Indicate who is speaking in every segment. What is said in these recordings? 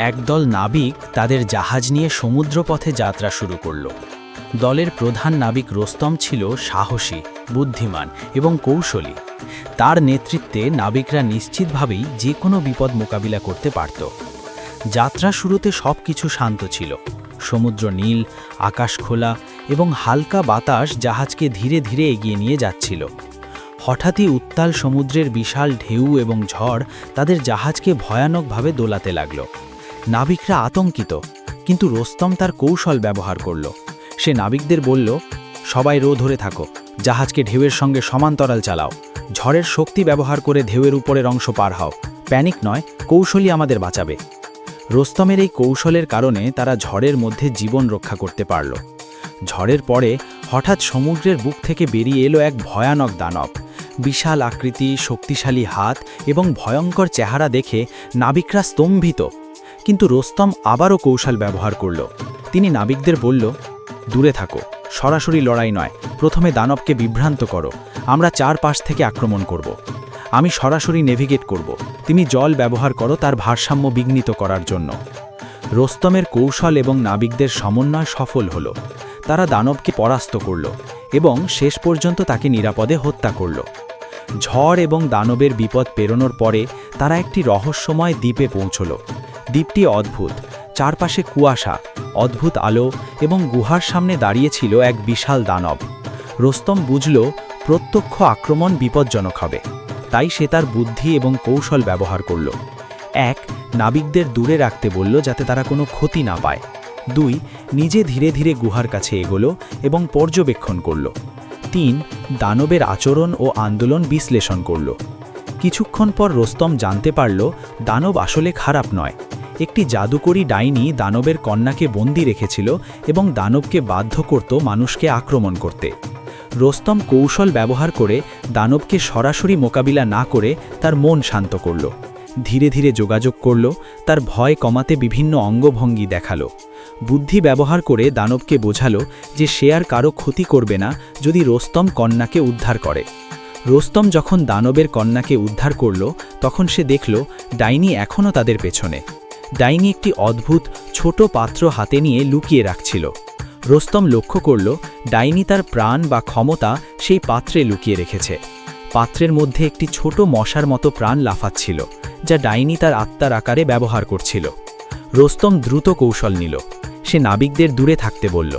Speaker 1: একদল নাবিক তাদের জাহাজ নিয়ে সমুদ্রপথে যাত্রা শুরু করল। দলের প্রধান নাবিক রোস্তম ছিল সাহসী, বুদ্ধিমান এবং কৌশলী। তার নেতৃত্বে নাবিকরা নিশ্চিতভাবেই যে কোনো বিপদ মোকাবিলা করতে পারত। যাত্রা শুরুতে সবকিছু শান্ত ছিল। সমুদ্র নীল, আকাশ খোলা এবং হালকা বাতাস জাহাজকে ধীরে ধীরে এগিয়ে নিয়ে যাচ্ছিল। হঠাৎই উত্তাল সমুদ্রের বিশাল ঢেউ এবং ঝড় তাদের জাহাজকে ভয়ানকভাবে দোলাতে লাগল। নাবিকরা আতঙ্কিত, কিন্তু রোস্তম তার কৌশল ব্যবহার করল। সে নাবিকদের বলল, সবাই রো ধরে থাকো, জাহাজকে ঢেউয়ের সঙ্গে সমান্তরাল চালাও, ঝড়ের শক্তি ব্যবহার করে ঢেউয়ের উপরের অংশ পার হও, প্যানিক নয়, কৌশলই আমাদের বাঁচাবে। রোস্তমের এই কৌশলের কারণে তারা ঝড়ের মধ্যে জীবন রক্ষা করতে পারল। ঝড়ের পরে হঠাৎ সমুদ্রের বুক থেকে বেরিয়ে এলো এক ভয়ানক দানব। বিশাল আকৃতি, শক্তিশালী হাত এবং ভয়ঙ্কর চেহারা দেখে নাবিকরা স্তম্ভিত। কিন্তু রোস্তম আবারও কৌশল ব্যবহার করল। তিনি নাবিকদের বলল, দূরে থাকো, সরাসরি লড়াই নয়, প্রথমে দানবকে বিভ্রান্ত করো, আমরা চারপাশ থেকে আক্রমণ করব। আমি সরাসরি নেভিগেট করব, তুমি জল ব্যবহার করো তার ভারসাম্য বিঘ্নিত করার জন্য। রোস্তমের কৌশল এবং নাবিকদের সমন্বয় সফল হল। তারা দানবকে পরাস্ত করল এবং শেষ পর্যন্ত তাকে নিরাপদে হত্যা করল। ঝড় এবং দানবের বিপদ পেরোনোর পরে তারা একটি রহস্যময় দ্বীপে পৌঁছল। দ্বীপটি অদ্ভুত, চারপাশে কুয়াশা, অদ্ভুত আলো এবং গুহার সামনে দাঁড়িয়েছিল এক বিশাল দানব। রোস্তম বুঝল প্রত্যক্ষ আক্রমণ বিপজ্জনক হবে, তাই সে তার বুদ্ধি এবং কৌশল ব্যবহার করল। 1. নাবিকদের দূরে রাখতে বলল যাতে তারা কোনো ক্ষতি না পায়। 2. নিজে ধীরে ধীরে গুহার কাছে এগোলো এবং পর্যবেক্ষণ করল। 3. দানবের আচরণ ও আন্দোলন বিশ্লেষণ করল। কিছুক্ষণ পর রোস্তম জানতে পারল দানব আসলে খারাপ নয়। একটি জাদুকরী ডাইনি দানবের কন্যাকে বন্দী রেখেছিল এবং দানবকে বাধ্য করত মানুষকে আক্রমণ করতে। রোস্তম কৌশল ব্যবহার করে দানবকে সরাসরি মোকাবিলা না করে তার মন শান্ত করল। ধীরে ধীরে যোগাযোগ করল, তার ভয় কমাতে বিভিন্ন অঙ্গভঙ্গি দেখালো। বুদ্ধি ব্যবহার করে দানবকে বোঝালো যে সে আর কারো ক্ষতি করবে না যদি রোস্তম কন্যাকে উদ্ধার করে। রোস্তম যখন দানবের কন্যাকে উদ্ধার করল, তখন সে দেখল ডাইনি এখনও তাদের পেছনে। ডাইনি একটি অদ্ভুত ছোট পাত্র হাতে নিয়ে লুকিয়ে রাখছিল। রোস্তম লক্ষ্য করল ডাইনি তার প্রাণ বা ক্ষমতা সেই পাত্রে লুকিয়ে রেখেছে। পাত্রের মধ্যে একটি ছোট মশার মতো প্রাণ লাফাচ্ছিল, যা ডাইনি তার আত্মার আকারে ব্যবহার করছিল। রোস্তম দ্রুত কৌশল নিল। সে নাবিকদের দূরে থাকতে বলল,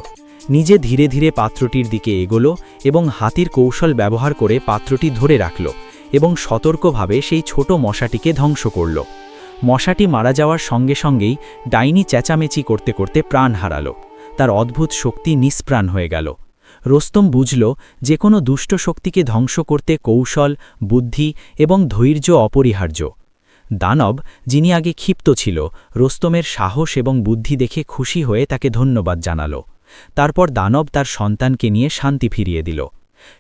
Speaker 1: নিজে ধীরে ধীরে পাত্রটির দিকে এগোলো এবং হাতির কৌশল ব্যবহার করে পাত্রটি ধরে রাখল এবং সতর্কভাবে সেই ছোট মশাটিকে ধ্বংস করল। মশাটি মারা যাওয়ার সঙ্গে সঙ্গেই ডাইনি চেঁচামেচি করতে করতে প্রাণ হারালো। তার অদ্ভুত শক্তি নিষ্প্রাণ হয়ে গেল। রোস্তম বুঝল যে কোনো দুষ্ট শক্তিকে ধ্বংস করতে কৌশল, বুদ্ধি এবং ধৈর্য অপরিহার্য। দানব, যিনি আগে ক্ষিপ্ত ছিল, রোস্তমের সাহস এবং বুদ্ধি দেখে খুশি হয়ে তাকে ধন্যবাদ জানালো। তারপর দানব তার সন্তানকে নিয়ে শান্তি ফিরিয়ে দিল।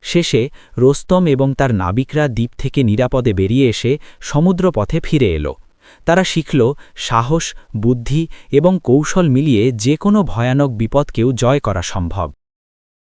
Speaker 1: শেষে রোস্তম এবং তার নাবিকরা দ্বীপ থেকে নিরাপদে বেরিয়ে এসে সমুদ্রপথে ফিরে এলো। তারা শিখল সাহস, বুদ্ধি এবং কৌশল মিলিয়ে যে কোনো ভয়ানক বিপদকেও জয় করা সম্ভব।